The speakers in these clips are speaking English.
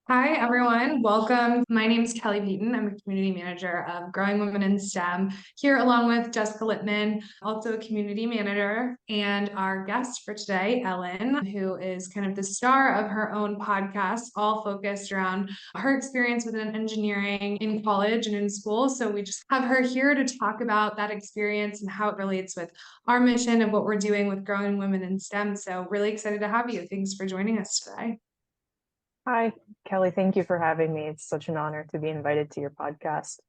Hi, everyone. Welcome. My name is Kelly Beaton. I'm a community manager of Growing Women in STEM here, along with Jessica Littman, also a community manager, and our guest for today, Ellen, who is kind of the star of her own podcast, all focused around her experience within engineering in college and in school. So we just have her here to talk about that experience and how it relates with our mission of what we're doing with Growing Women in STEM. So really excited to have you. Thanks for joining us today. Hi, Kelly. Thank you for having me. It's such an honor to be invited to your podcast.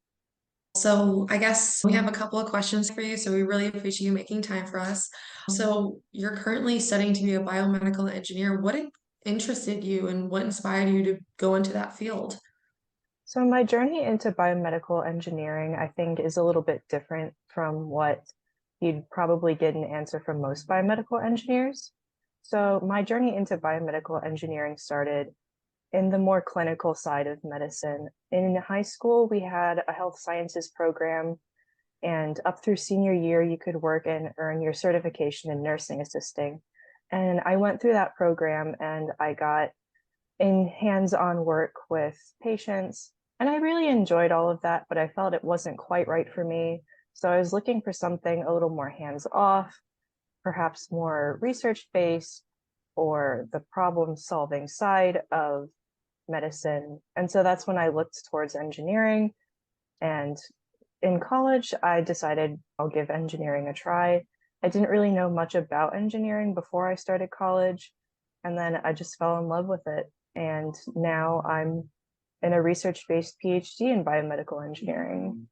So I guess we have a couple of questions for you. So we really appreciate you making time for us. So you're currently studying to be a biomedical engineer. What interested you and what inspired you to go into that field? So, my journey into biomedical engineering, I think, is a little bit different from what you'd probably get an answer from most biomedical engineers. So, my journey into biomedical engineering started in the more clinical side of medicine. In high school, we had a health sciences program, and up through senior year, you could work and earn your certification in nursing assisting. And I went through that program and I got in hands-on work with patients. And I really enjoyed all of that, but I felt it wasn't quite right for me. So I was looking for something a little more hands-off, perhaps more research-based, or the problem-solving side of medicine. And so that's when I looked towards engineering. And in college, I decided I'll give engineering a try. I didn't really know much about engineering before I started college, and then I just fell in love with it. And now I'm in a research-based PhD in biomedical engineering.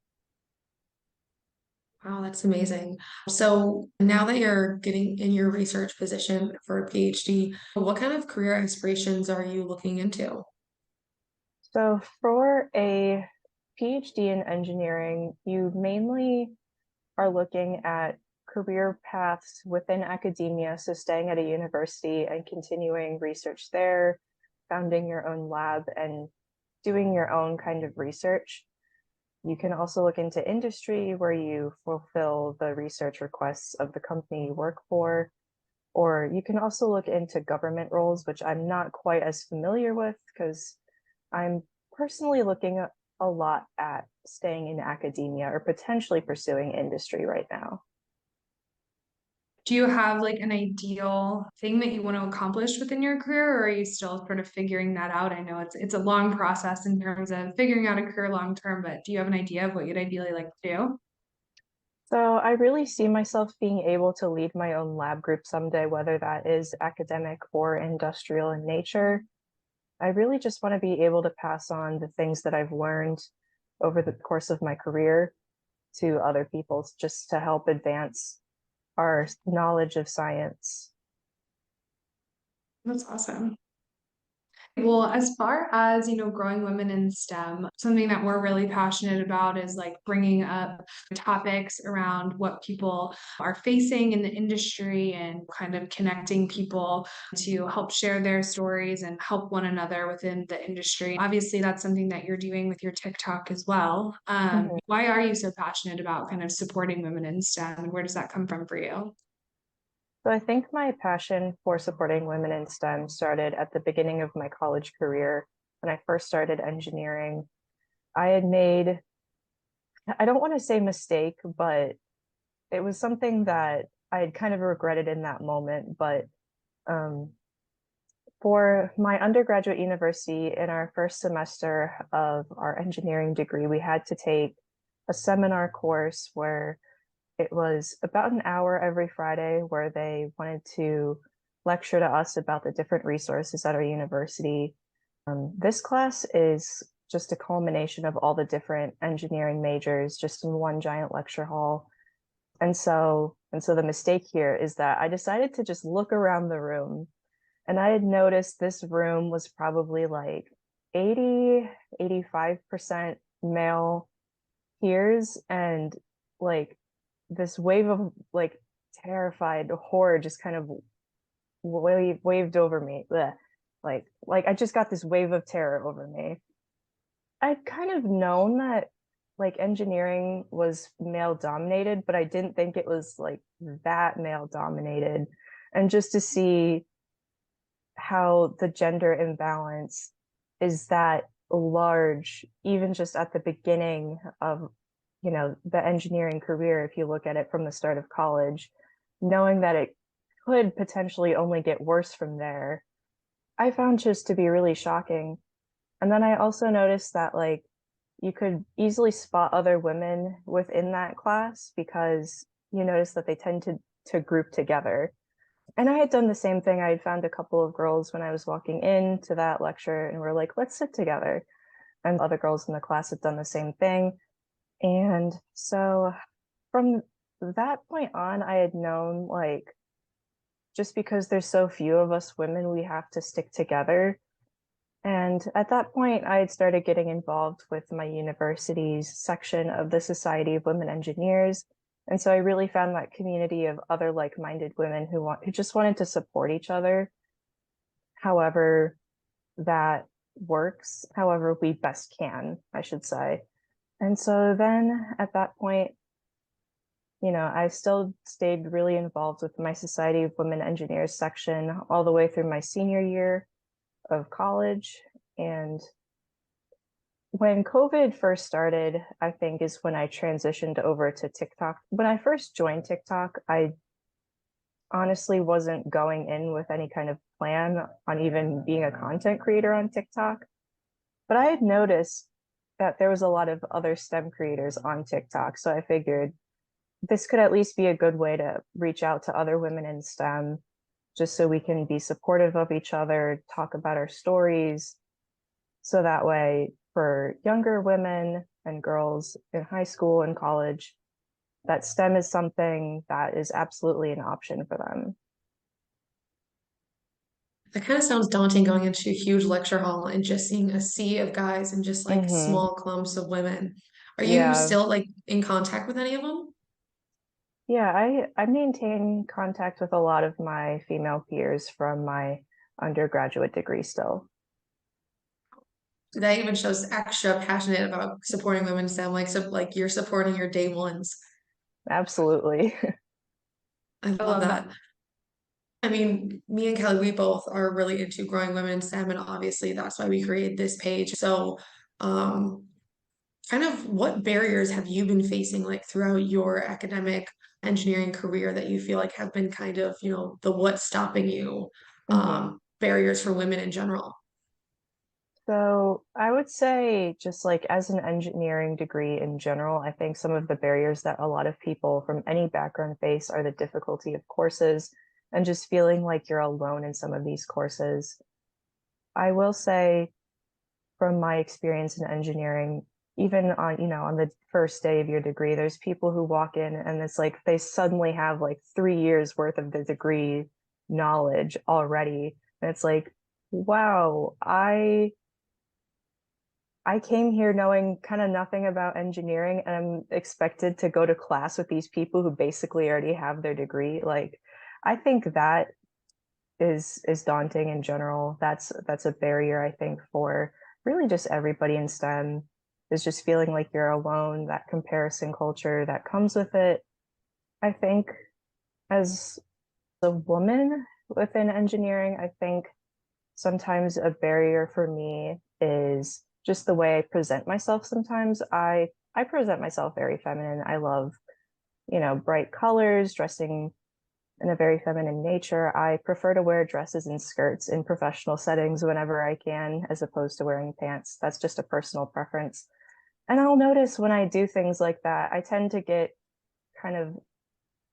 Wow, that's amazing. So now that you're getting in your research position for a PhD, what kind of career aspirations are you looking into? So for a PhD in engineering, you mainly are looking at career paths within academia, so staying at a university and continuing research there, founding your own lab, and doing your own kind of research. You can also look into industry where you fulfill the research requests of the company you work for, or you can also look into government roles, which I'm not quite as familiar with because I'm personally looking a lot at staying in academia or potentially pursuing industry right now. Do you have like an ideal thing that you want to accomplish within your career, or are you still sort of figuring that out? I know it's a long process in terms of figuring out a career long term, but do you have an idea of what you'd ideally like to do? So I really see myself being able to lead my own lab group someday, whether that is academic or industrial in nature. I really just want to be able to pass on the things that I've learned over the course of my career to other people just to help advance our knowledge of science. That's awesome. Well, as far as, growing women in STEM, something that we're really passionate about is like bringing up topics around what people are facing in the industry and kind of connecting people to help share their stories and help one another within the industry. Obviously, that's something that you're doing with your TikTok as well. Mhm. Why are you so passionate about kind of supporting women in STEM, and where does that come from for you? So I think my passion for supporting women in STEM started at the beginning of my college career. When I first started engineering, I had made, I don't want to say mistake, but it was something that I had kind of regretted in that moment. But um, for my undergraduate university, in our first semester of our engineering degree, we had to take a seminar course where it was about an hour every Friday where they wanted to lecture to us about the different resources at our university. This class is just a culmination of all the different engineering majors just in one giant lecture hall. And so the mistake here is that I decided to just look around the room, and I had noticed this room was probably like 85% male peers, and like this wave of like terrified horror just kind of waved over me. Blech. Like I just got this wave of terror over me. I'd kind of known that like engineering was male dominated, but I didn't think it was like that male dominated. And just to see how the gender imbalance is that large, even just at the beginning of, the engineering career, if you look at it from the start of college, knowing that it could potentially only get worse from there, I found just to be really shocking. And then I also noticed that like you could easily spot other women within that class because you notice that they tend to group together. And I had done the same thing. I had found a couple of girls when I was walking into that lecture and we're like, let's sit together. And other girls in the class had done the same thing. And so from that point on, I had known like just because there's so few of us women, we have to stick together. And at that point, I had started getting involved with my university's section of the Society of Women Engineers. And so I really found that community of other like-minded women who just wanted to support each other, however that works, however we best can, I should say. And so then at that point, I still stayed really involved with my Society of Women Engineers section all the way through my senior year of college. And when COVID first started, I think is when I transitioned over to TikTok. When I first joined TikTok, I honestly wasn't going in with any kind of plan on even being a content creator on TikTok. But I had noticed that there was a lot of other STEM creators on TikTok. So I figured this could at least be a good way to reach out to other women in STEM, just so we can be supportive of each other, talk about our stories. So that way, for younger women and girls in high school and college, that STEM is something that is absolutely an option for them. That kind of sounds daunting going into a huge lecture hall and just seeing a sea of guys and just like Mm-hmm. small clumps of women. Are you Yeah. still like in contact with any of them? Yeah, I maintain contact with a lot of my female peers from my undergraduate degree still. That even shows extra passionate about supporting women in STEM, like so like you're supporting your day ones. Absolutely. I I love love that. that. I mean, me and Kelly, we both are really into growing women in STEM, and obviously that's why we created this page. So, um, kind of what barriers have you been facing like throughout your academic engineering career that you feel like have been kind of, the what's stopping you, hmm barriers for women in general? So I would say just like as an engineering degree in general, I think some of the barriers that a lot of people from any background face are the difficulty of courses and just feeling like you're alone in some of these courses. I will say from my experience in engineering, even on the first day of your degree, there's people who walk in and it's like they suddenly have like 3 years worth of the degree knowledge already. And it's like, wow, I came here knowing kind of nothing about engineering and I'm expected to go to class with these people who basically already have their degree. Like, I think that is daunting in general. That's a barrier, I think, for really just everybody in STEM is just feeling like you're alone, that comparison culture that comes with it. I think as a woman within engineering, I think sometimes a barrier for me is just the way I present myself sometimes. I present myself very feminine. I love, bright colors, dressing in a very feminine nature. I prefer to wear dresses and skirts in professional settings whenever I can, as opposed to wearing pants. That's just a personal preference. And I'll notice when I do things like that, I tend to get kind of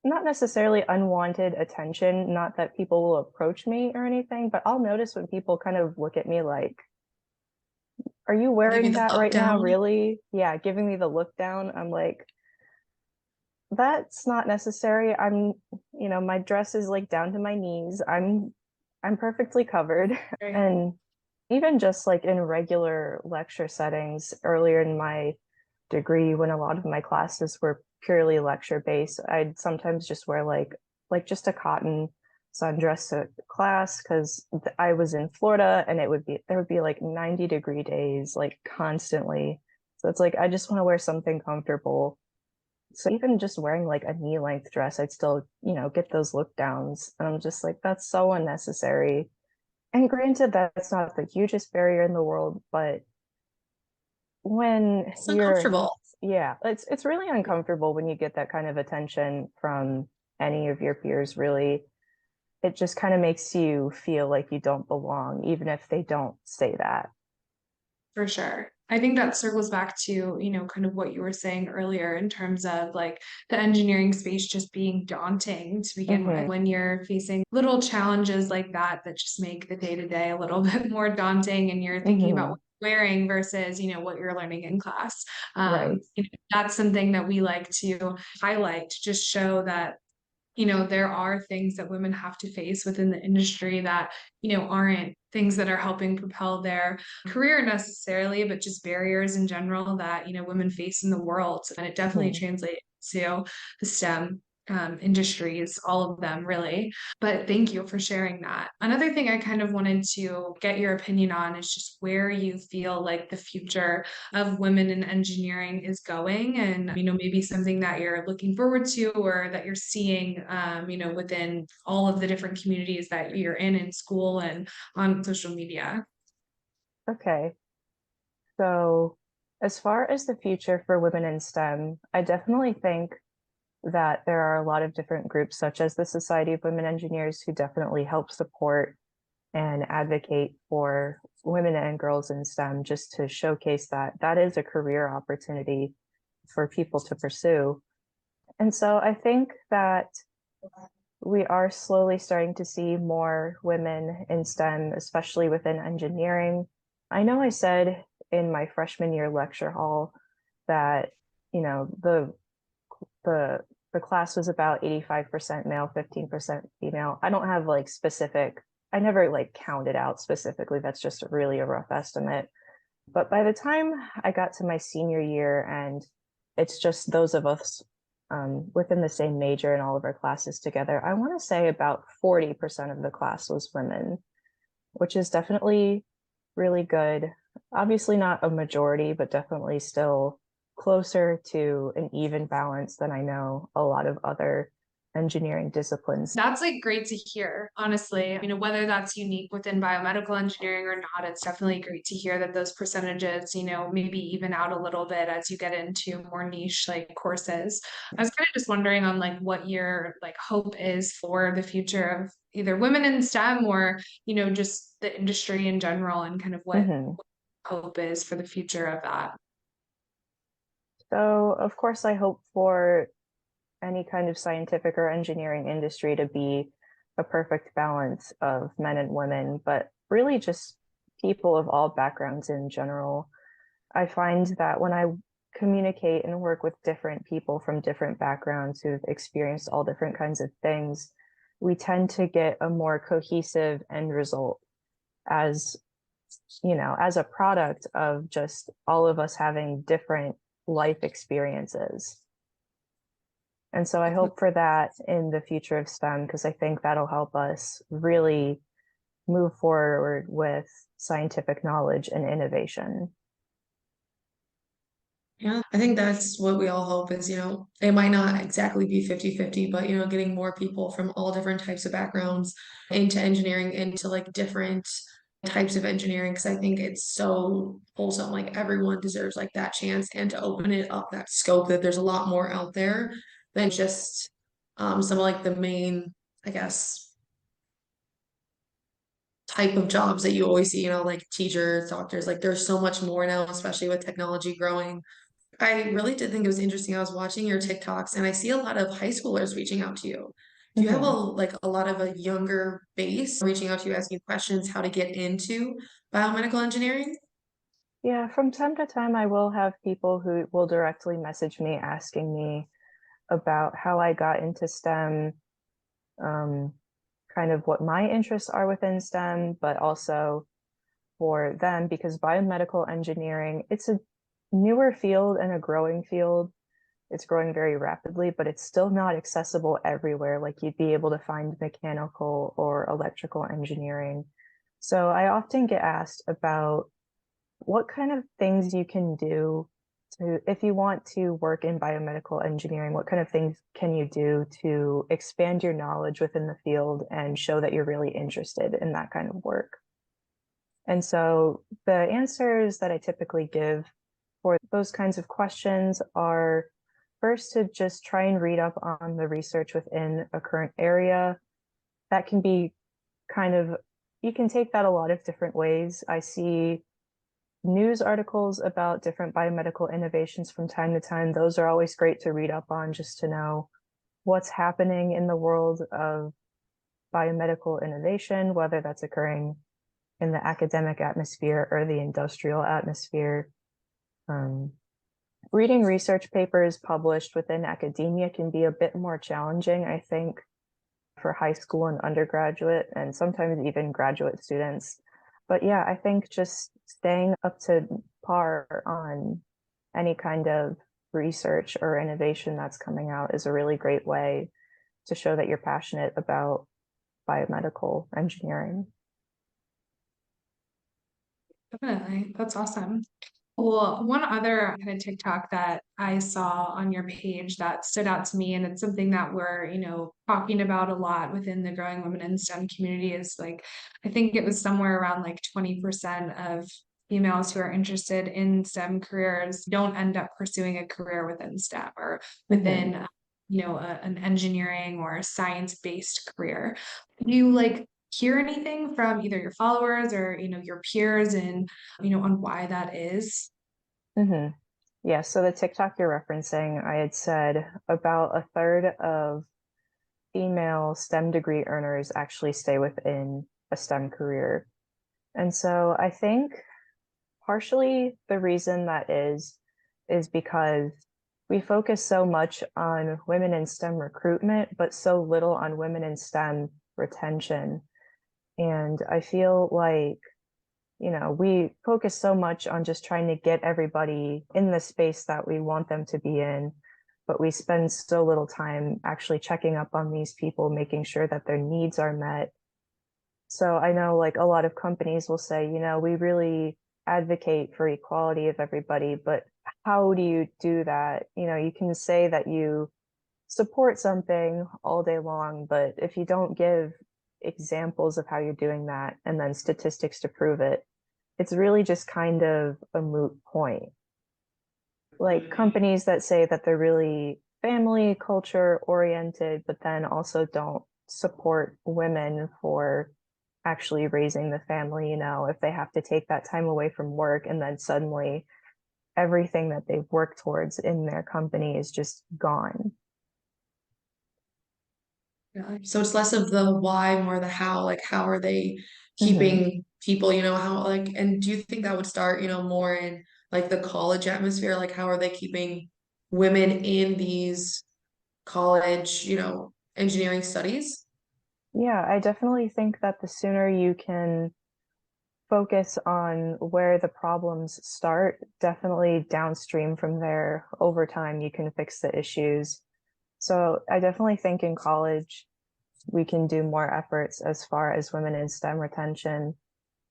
not necessarily unwanted attention, not that people will approach me or anything, but I'll notice when people kind of look at me like, are you Give you wearing the that up right now? down. Really? Yeah, giving me the look down. I'm like, that's not necessary. My dress is like down to my knees. I'm perfectly covered. Right. And even just like in regular lecture settings earlier in my degree when a lot of my classes were purely lecture based, I'd sometimes just wear like just a cotton sundress to class because I was in Florida and there would be like 90-degree days like constantly. So it's like I just want to wear something comfortable. So even just wearing like a knee-length dress, I'd still, get those look downs. And I'm just like, that's so unnecessary. And granted, that's not the hugest barrier in the world, but when It's you're, uncomfortable. yeah, it's really uncomfortable when you get that kind of attention from any of your peers, really. It just kind of makes you feel like you don't belong, even if they don't say that. For sure. I think that circles back to, kind of what you were saying earlier in terms of like the engineering space just being daunting to begin with. Hmm. When you're facing little challenges like that, that just make the day to day a little bit more daunting, and you're thinking about Hmm. what you're wearing versus, what you're learning in class. Right. That's something that we like to highlight to just show that there are things that women have to face within the industry that, aren't things that are helping propel their career necessarily, but just barriers in general that, women face in the world. And it definitely Hmm. translates to the STEM industries, all of them really. But thank you for sharing that. Another thing I kind of wanted to get your opinion on is just where you feel like the future of women in engineering is going, and maybe something that you're looking forward to or that you're seeing within all of the different communities that you're in school and on social media. Okay. So, as far as the future for women in STEM, I definitely think that there are a lot of different groups, such as the Society of Women Engineers, who definitely help support and advocate for women and girls in STEM, just to showcase that that is a career opportunity for people to pursue. And so I think that we are slowly starting to see more women in STEM, especially within engineering. I know I said in my freshman year lecture hall that, you know, the the class was about 85% male, 15% female. I don't have like specific, I never like counted out specifically. That's just really a rough estimate. But by the time I got to my senior year, and it's just those of us within the same major in all of our classes together, I want to say about 40% of the class was women, which is definitely really good. Obviously, not a majority, but definitely still closer to an even balance than I know a lot of other engineering disciplines. That's like great to hear, honestly. Whether that's unique within biomedical engineering or not, it's definitely great to hear that those percentages, maybe even out a little bit as you get into more niche like courses. I was kind of just wondering on like what your like hope is for the future of either women in STEM or, just the industry in general, and kind of what Mhm. hope is for the future of that. So, of course, I hope for any kind of scientific or engineering industry to be a perfect balance of men and women, but really just people of all backgrounds in general. I find that when I communicate and work with different people from different backgrounds who've experienced all different kinds of things, we tend to get a more cohesive end result as, as a product of just all of us having different life experiences. And so I hope for that in the future of STEM, because I think that'll help us really move forward with scientific knowledge and innovation. Yeah, I think that's what we all hope is, it might not exactly be 50-50, but, getting more people from all different types of backgrounds into engineering, into like different types of engineering, because I think it's so wholesome. Like everyone deserves like that chance, and to open it up, that scope, that there's a lot more out there than just some of like the main, I guess, type of jobs that you always see, like teachers, doctors, like there's so much more now, especially with technology growing. I really did think it was interesting. I was watching your TikToks and I see a lot of high schoolers reaching out to you. Do you have Mhm. a lot of a younger base reaching out to you asking questions how to get into biomedical engineering? Yeah, from time to time, I will have people who will directly message me asking me about how I got into STEM, um, kind of what my interests are within STEM, but also for them, because biomedical engineering, it's a newer field and a growing field. It's growing very rapidly, but it's still not accessible everywhere. Like you'd be able to find mechanical or electrical engineering. So I often get asked about what kind of things you can do So if you want to work in biomedical engineering, what kind of things can you do to expand your knowledge within the field and show that you're really interested in that kind of work? And so the answers that I typically give for those kinds of questions are first to just try and read up on the research within a current area. That can be kind of, you can take that a lot of different ways. I see news articles about different biomedical innovations from time to time. Those are always great to read up on just to know what's happening in the world of biomedical innovation, whether that's occurring in the academic atmosphere or the industrial atmosphere. Reading research papers published within academia can be a bit more challenging, I think, for high school and undergraduate, and sometimes even graduate students. But yeah, I think just staying up to par on any kind of research or innovation that's coming out is a really great way to show that you're passionate about biomedical engineering. Definitely. That's awesome. Well, one other kind of TikTok that I saw on your page that stood out to me, and it's something that we're, talking about a lot within the growing women in STEM community is like, I think it was somewhere around like 20% of females who are interested in STEM careers don't end up pursuing a career within STEM or within, an engineering or a science-based career. Do you hear anything from either your followers or, your peers and on why that is? Mm-hmm. Yeah, so the TikTok you're referencing, I had said about a third of female STEM degree earners actually stay within a STEM career. And so I think partially the reason that is because we focus so much on women in STEM recruitment, but so little on women in STEM retention. And I feel like, we focus so much on just trying to get everybody in the space that we want them to be in, but we spend so little time actually checking up on these people, making sure that their needs are met. So I know like a lot of companies will say, we really advocate for equality of everybody, but how do you do that? You can say that you support something all day long, but if you don't give examples of how you're doing that and then statistics to prove it, it's really just kind of a moot point. Like companies that say that they're really family culture oriented, but then also don't support women for actually raising the family, if they have to take that time away from work and then suddenly everything that they've worked towards in their company is just gone. Yeah. So it's less of the why, more the how, like how are they Mm-hmm. keeping people, how and do you think that would start, more in like the college atmosphere? Like how are they keeping women in these college, engineering studies? Yeah, I definitely think that the sooner you can focus on where the problems start, definitely downstream from there, over time, you can fix the issues. So I definitely think in college, we can do more efforts as far as women in STEM retention.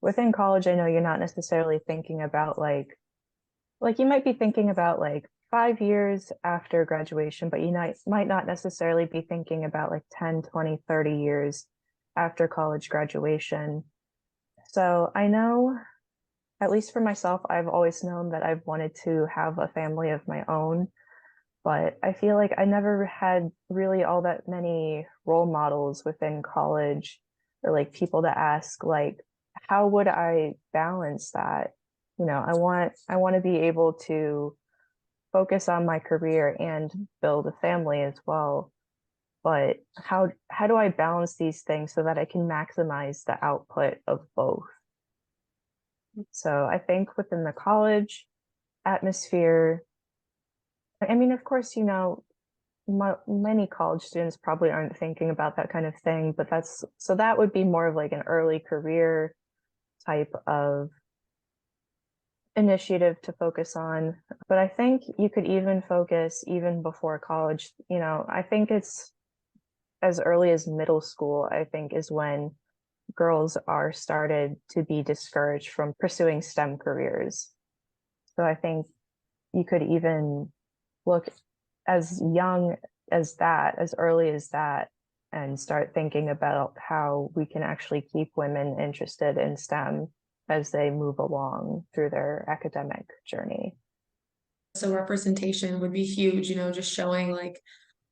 Within college, I know you're not necessarily thinking about like you might be thinking about like 5 years after graduation, but you might not necessarily be thinking about like 10, 20, 30 years after college graduation. So I know, at least for myself, I've always known that I've wanted to have a family of my own, but I feel like I never had really all that many role models within college or like people to ask, like, how would I balance that? I want to be able to focus on my career and build a family as well. But how do I balance these things so that I can maximize the output of both? So I think within the college atmosphere, I mean, of course, many college students probably aren't thinking about that kind of thing, but that would be more of like an early career type of initiative to focus on. But I think you could even focus even before college. I think it's as early as middle school, I think, is when girls are started to be discouraged from pursuing STEM careers. So I think you could even look as young as that, as early as that, and start thinking about how we can actually keep women interested in STEM as they move along through their academic journey. So representation would be huge, just showing like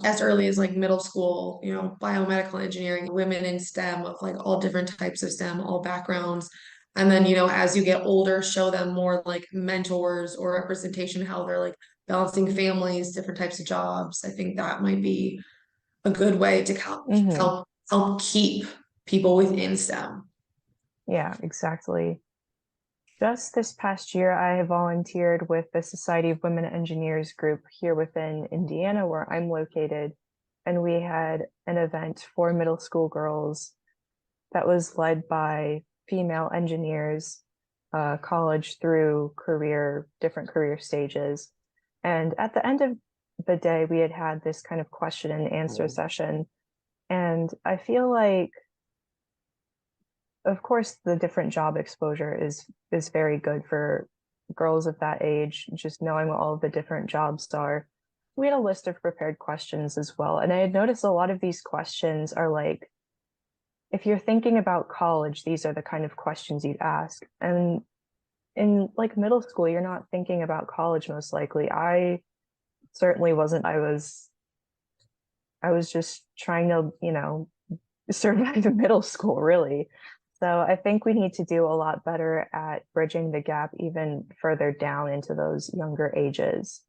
as early as like middle school, biomedical engineering, women in STEM of like all different types of STEM, all backgrounds. And then, as you get older, show them more like mentors or representation, how they're like balancing families, different types of jobs. I think that might be a good way to help keep people within STEM. Yeah, exactly. Just this past year, I volunteered with the Society of Women Engineers group here within Indiana, where I'm located. And we had an event for middle school girls that was led by female engineers, college through different career stages. And at the end of the day, we had this kind of question and answer session. And I feel like, of course, the different job exposure is very good for girls of that age, just knowing what all of the different jobs are. We had a list of prepared questions as well. And I had noticed a lot of these questions are like, if you're thinking about college, these are the kind of questions you'd ask. And in like middle school, you're not thinking about college most likely. I certainly wasn't. I was just trying to, survive middle school, really. So I think we need to do a lot better at bridging the gap even further down into those younger ages.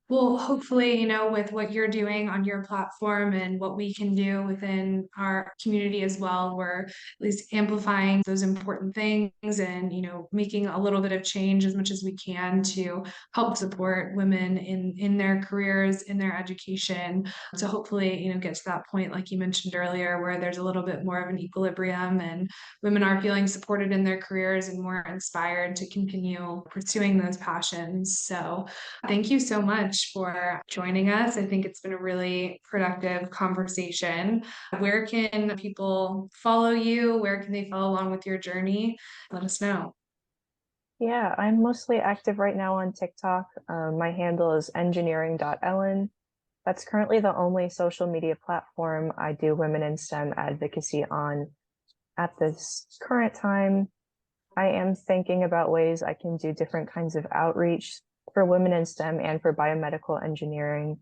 Well, hopefully, with what you're doing on your platform and what we can do within our community as well, we're at least amplifying those important things and, making a little bit of change as much as we can to help support women in their careers, in their education. So hopefully, get to that point, like you mentioned earlier, where there's a little bit more of an equilibrium and women are feeling supported in their careers and more inspired to continue pursuing those passions. So thank you so much for joining us. I think it's been a really productive conversation. Where can people follow you? Where can they follow along with your journey? Let us know. Yeah, I'm mostly active right now on TikTok. My handle is engineering.ellen. That's currently the only social media platform I do women in STEM advocacy on at this current time. I am thinking about ways I can do different kinds of outreach for women in STEM and for biomedical engineering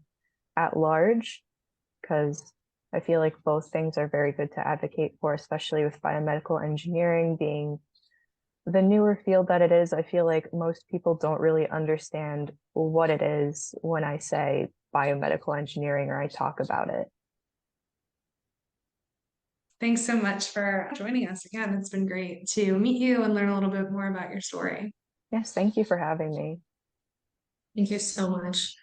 at large, because I feel like both things are very good to advocate for, especially with biomedical engineering being the newer field that it is. I feel like most people don't really understand what it is when I say biomedical engineering or I talk about it. Thanks so much for joining us again. It's been great to meet you and learn a little bit more about your story. Yes, thank you for having me. Thank you so much.